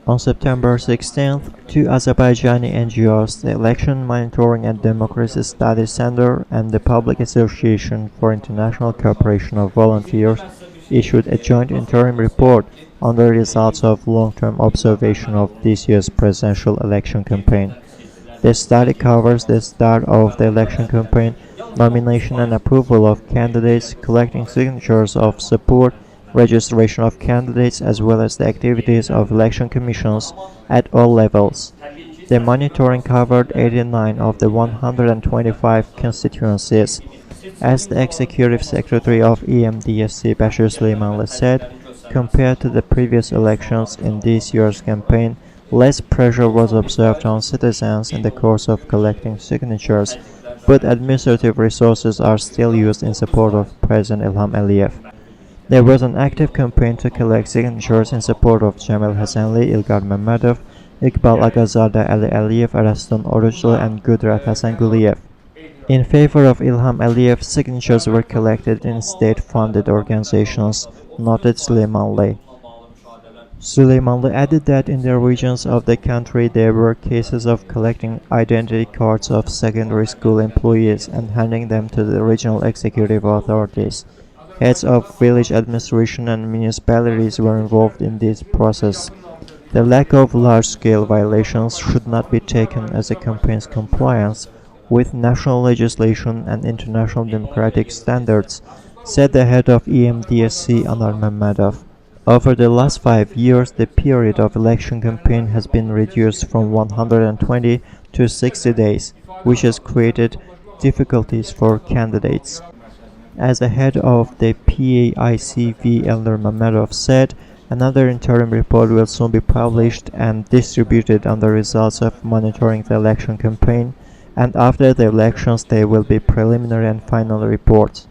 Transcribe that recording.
On September 16th, two Azerbaijani NGOs, the Election Monitoring and Democracy Studies Center and the Public Association for International Cooperation of Volunteers, issued a joint interim report on the results of long-term observation of this year's presidential election campaign. The study covers the start of the election campaign, nomination and approval of candidates, collecting signatures of support, registration of candidates, as well as the activities of election commissions at all levels. The monitoring covered 89 of the 125 constituencies. As the Executive Secretary of EMDSC Bashir Suleymanli said, compared to the previous elections in this year's campaign, less pressure was observed on citizens in the course of collecting signatures, but administrative resources are still used in support of President Ilham Aliyev. There was an active campaign to collect signatures in support of Cemil Hasanli, Ilgar Mehmedov, Iqbal Agazada Ali Aliyev, Araston Oruçlu, and Gudrat Hasanguliyev. In favor of Ilham Aliyev, signatures were collected in state-funded organizations, noted Suleymanli. Suleymanli added that in the regions of the country there were cases of collecting identity cards of secondary school employees and handing them to the regional executive authorities. Heads of village administration and municipalities were involved in this process. The lack of large-scale violations should not be taken as a campaign's compliance with national legislation and international democratic standards, said the head of EMDSC Anar Mehmedov. Over the last 5 years, the period of election campaign has been reduced from 120 to 60 days, which has created difficulties for candidates. As the head of the PAICV, Anar Mehmedov said, another interim report will soon be published and distributed on the results of monitoring the election campaign, and after the elections there will be preliminary and final reports.